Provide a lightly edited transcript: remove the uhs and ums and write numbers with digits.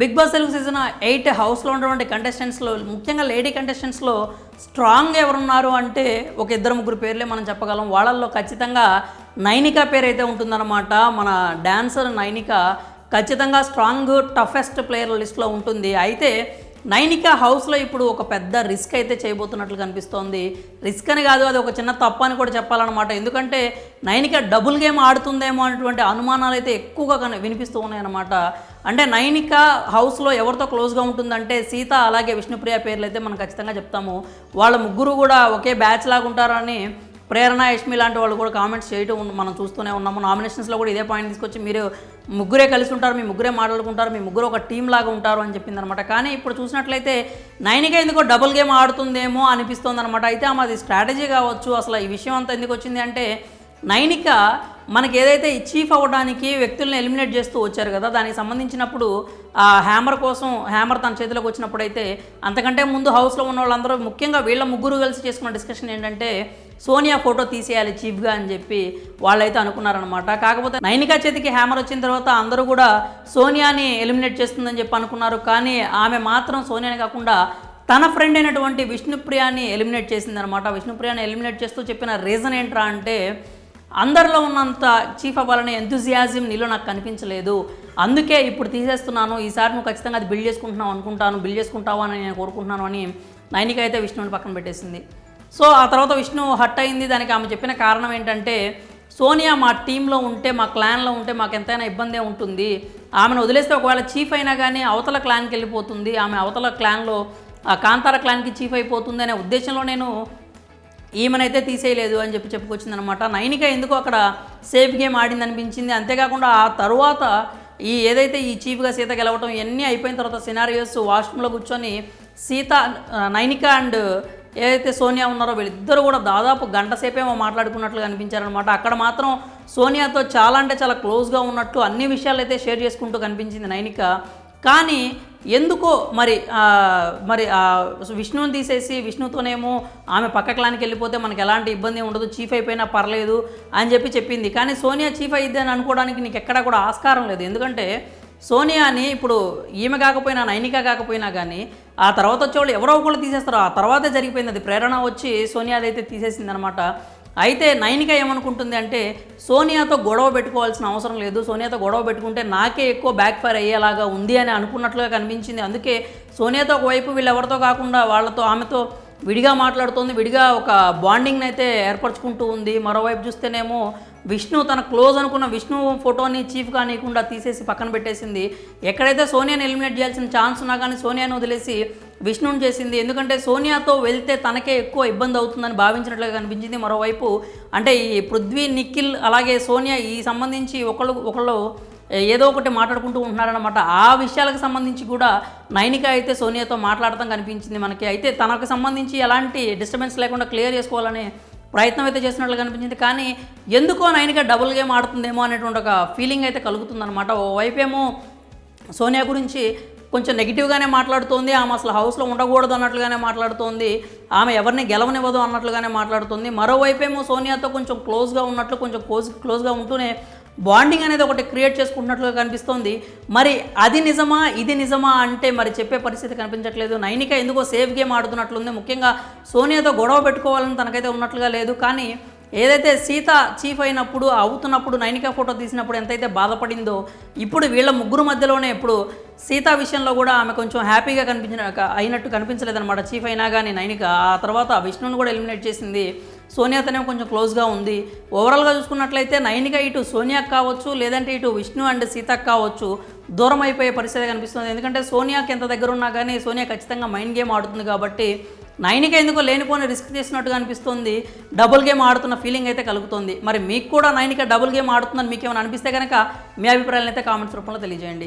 Big boss Telugu season 8 హౌస్లో ఉన్నటువంటి కంటెస్టెంట్స్లో ముఖ్యంగా లేడీ కంటెస్టెంట్స్లో స్ట్రాంగ్ ఎవరున్నారు అంటే ఒక ఇద్దరు ముగ్గురు పేర్లే మనం చెప్పగలం. వాళ్ళల్లో ఖచ్చితంగా నైనిక పేరు అయితే ఉంటుందన్నమాట. మన డాన్సర్ నైనిక ఖచ్చితంగా స్ట్రాంగ్ టఫెస్ట్ ప్లేయర్ లిస్ట్లో ఉంటుంది. అయితే నైనిక హౌస్లో ఇప్పుడు ఒక పెద్ద రిస్క్ అయితే చేయబోతున్నట్లు కనిపిస్తోంది. రిస్క్ అని కాదు, అది ఒక చిన్న తప్పు అని కూడా చెప్పాలన్నమాట. ఎందుకంటే నైనిక డబుల్ గేమ్ ఆడుతుందేమో అనేటువంటి అనుమానాలు అయితే ఎక్కువగా వినిపిస్తూ ఉన్నాయన్నమాట. అంటే నైనిక హౌస్లో ఎవరితో క్లోజ్గా ఉంటుందంటే సీత అలాగే విష్ణుప్రియ పేర్లు అయితే మనం ఖచ్చితంగా చెప్తాము. వాళ్ళ ముగ్గురు కూడా ఒకే బ్యాచ్ లాగా ఉంటారని ప్రేరణ, యష్మి లాంటి వాళ్ళు కూడా కామెంట్స్ చేయడం మనం చూస్తూనే ఉన్నాము. నామినేషన్స్లో కూడా ఇదే పాయింట్ తీసుకొచ్చి మీరు ముగ్గురే కలిసి ఉంటారు, మీ ముగ్గురే మాట్లాడుకుంటారు, మీ ముగ్గురు ఒక టీం లాగా ఉంటారు అని చెప్పింది అనమాట. కానీ ఇప్పుడు చూసినట్లయితే నైనిక ఎందుకో డబుల్ గేమ్ ఆడుతుందేమో అనిపిస్తుంది అనమాట. అయితే అది స్ట్రాటజీ కావచ్చు. అసలు ఈ విషయం అంతా ఎందుకు వచ్చింది అంటే నైనిక మనకి ఏదైతే చీఫ్ అవ్వడానికి వ్యక్తులను ఎలిమినేట్ చేస్తూ వచ్చారు కదా, దానికి సంబంధించినప్పుడు ఆ హ్యామర్ తన చేతిలోకి వచ్చినప్పుడు అయితే అంతకంటే ముందు హౌస్లో ఉన్న వాళ్ళందరూ ముఖ్యంగా వీళ్ళ ముగ్గురు కలిసి చేసుకున్న డిస్కషన్ ఏంటంటే సోనియా ఫోటో తీసేయాలి చీఫ్గా అని చెప్పి వాళ్ళైతే అనుకున్నారనమాట. కాకపోతే నైనిక చేతికి హ్యామర్ వచ్చిన తర్వాత అందరూ కూడా సోనియాని ఎలిమినేట్ చేస్తుందని చెప్పి అనుకున్నారు. కానీ ఆమె మాత్రం సోనియాని కాకుండా తన ఫ్రెండ్ అయినటువంటి విష్ణుప్రియాని ఎలిమినేట్ చేసిందనమాట. విష్ణుప్రియాని ఎలిమినేట్ చేస్తూ చెప్పిన రీజన్ ఏంట్రా అంటే అందరిలో ఉన్నంత చీఫ్ అవ్వాలనే ఎంతూజియాజం నీలో నాకు కనిపించలేదు, అందుకే ఇప్పుడు తీసేస్తున్నాను, ఈసారి నువ్వు ఖచ్చితంగా అది బిల్డ్ చేసుకుంటావు అని నేను కోరుకుంటున్నాను అని నైనిక అయితే విష్ణుని పక్కన పెట్టేసింది. సో ఆ తర్వాత విష్ణు హట్ అయింది. దానికి ఆమె చెప్పిన కారణం ఏంటంటే సోనియా మా టీంలో ఉంటే, మా క్లాన్లో ఉంటే మాకు ఎంతైనా ఇబ్బందే ఉంటుంది, ఆమెను వదిలేస్తే ఒకవేళ చీఫ్ అయినా కానీ అవతల క్లాన్కి వెళ్ళిపోతుంది, ఆమె అవతల క్లాన్లో కాంతార క్లాన్కి చీఫ్ అయిపోతుంది అనే ఉద్దేశంలో నేను ఈమెనైతే తీసేయలేదు అని చెప్పుకొచ్చిందనమాట. నైనిక ఎందుకో అక్కడ సేఫ్ గేమ్ ఆడింది అనిపించింది. అంతేకాకుండా ఆ తర్వాత ఏదైతే ఈ చీఫ్గా సీత గెలవటం ఇవన్నీ అయిపోయిన తర్వాత సినారియోస్ వాష్రూమ్లో కూర్చొని నైనిక అండ్ ఏదైతే సోనియా ఉన్నారో వీళ్ళిద్దరూ కూడా దాదాపు గంట సేపేమో మాట్లాడుకున్నట్లుగా అనిపించారనమాట. అక్కడ మాత్రం సోనియాతో చాలా అంటే చాలా క్లోజ్గా ఉన్నట్టు అన్ని విషయాలు అయితే షేర్ చేసుకుంటూ కనిపించింది నైనిక. కానీ ఎందుకో మరి విష్ణుని తీసేసి విష్ణుతోనేమో ఆమె పక్క క్లాన్కి వెళ్ళిపోతే మనకు ఎలాంటి ఇబ్బంది ఉండదు, చీఫ్ అయిపోయినా పర్లేదు అని చెప్పింది. కానీ సోనియా చీఫ్ అయ్యిద్ది అని అనుకోవడానికి నీకు ఎక్కడా కూడా ఆస్కారం లేదు. ఎందుకంటే సోనియాని ఇప్పుడు ఈమె కాకపోయినా నైనిక కాకపోయినా కానీ ఆ తర్వాత వచ్చేవాళ్ళు ఎవరో ఒకళ్ళు తీసేస్తారు. ఆ తర్వాతే జరిగిపోయింది. అది ప్రేరణ వచ్చి సోనియాది అయితే తీసేసింది అనమాట. అయితే నైనిక ఏమనుకుంటుంది అంటే సోనియాతో గొడవ పెట్టుకోవాల్సిన అవసరం లేదు, సోనియాతో గొడవ పెట్టుకుంటే నాకే ఎక్కువ బ్యాక్ ఫైర్ అయ్యేలాగా ఉంది అని అనుకున్నట్లుగా కనిపించింది. అందుకే సోనియాతో ఒకవైపు వీళ్ళెవరితో కాకుండా ఆమెతో విడిగా మాట్లాడుతోంది, విడిగా ఒక బాండింగ్ని అయితే ఏర్పరచుకుంటూ ఉంది. మరోవైపు చూస్తేనేమో విష్ణు తన క్లోజ్ అనుకున్న విష్ణు ఫోటోని చీఫ్ కానీయకుండా తీసేసి పక్కన పెట్టేసింది. ఎక్కడైతే సోనియాని ఎలిమినేట్ చేయాల్సిన ఛాన్స్ ఉన్నా కానీ సోనియాను వదిలేసి విష్ణుని చేసింది. ఎందుకంటే సోనియాతో వెళ్తే తనకే ఎక్కువ ఇబ్బంది అవుతుందని భావించినట్లుగా కనిపించింది. మరోవైపు అంటే ఈ పృథ్వీ, నిఖిల్ అలాగే సోనియా ఈ సంబంధించి ఒకళ్ళు ఏదో ఒకటి మాట్లాడుకుంటూ ఉంటున్నారనమాట. ఆ విషయాలకు సంబంధించి కూడా నైనిక అయితే సోనియాతో మాట్లాడటం కనిపించింది మనకి. అయితే తనకు సంబంధించి ఎలాంటి డిస్టర్బెన్స్ లేకుండా క్లియర్ చేసుకోవాలనే ప్రయత్నం అయితే చేసినట్లు కనిపించింది. కానీ ఎందుకో నైనిక డబుల్ గేమ్ ఆడుతుందేమో అనేటువంటి ఒక ఫీలింగ్ అయితే కలుగుతుందనమాట. ఓవైపేమో సోనియా గురించి కొంచెం నెగిటివ్గానే మాట్లాడుతోంది, ఆమె అసలు హౌస్లో ఉండకూడదు అన్నట్లుగానే మాట్లాడుతోంది, ఆమె ఎవరిని గెలవనివ్వదు అన్నట్లుగానే మాట్లాడుతుంది. మరోవైపేమో సోనియాతో కొంచెం క్లోజ్గా ఉన్నట్లు, కొంచెం క్లోజ్గా ఉంటూనే బాండింగ్ అనేది ఒకటి క్రియేట్ చేసుకుంటున్నట్లుగా కనిపిస్తోంది. మరి అది నిజమా ఇది నిజమా అంటే మరి చెప్పే పరిస్థితి కనిపించట్లేదు. నైనిక ఎందుకో సేఫ్ గేమ్ ఆడుతున్నట్లుంది. ముఖ్యంగా సోనియాతో గొడవ పెట్టుకోవాలని తనకైతే ఉన్నట్లుగా లేదు. కానీ ఏదైతే సీత చీఫ్ అవుతున్నప్పుడు నైనిక ఫోటో తీసినప్పుడు ఎంతైతే బాధపడిందో ఇప్పుడు వీళ్ళ ముగ్గురు మధ్యలోనే ఇప్పుడు సీత విషయంలో కూడా ఆమె కొంచెం హ్యాపీగా అయినట్టు కనిపించలేదన్నమాట. చీఫ్ అయినా కానీ నైనిక ఆ తర్వాత విష్ణుని కూడా ఎలిమినేట్ చేసింది. సోనియాతోనే కొంచెం క్లోజ్గా ఉంది. ఓవరాల్గా చూసుకున్నట్లయితే నైనిక ఇటు సోనియాకి కావచ్చు, లేదంటే ఇటు విష్ణు అండ్ సీతకు కావచ్చు దూరం అయిపోయే పరిస్థితి కనిపిస్తుంది. ఎందుకంటే సోనియాకి ఎంత దగ్గర ఉన్నా కానీ సోనియా ఖచ్చితంగా మైండ్ గేమ్ ఆడుతుంది కాబట్టి నైనిక ఎందుకో లేనిపోని రిస్క్ చేసినట్టుగా అనిపిస్తుంది. డబుల్ గేమ్ ఆడుతున్న ఫీలింగ్ అయితే కలుగుతుంది. మరి మీకు కూడా నైనిక డబుల్ గేమ్ ఆడుతుందని మీకు ఏమైనా అనిపిస్తే కనుక మీ అభిప్రాయాలను అయితే కామెంట్స్ రూపంలో తెలియజేయండి.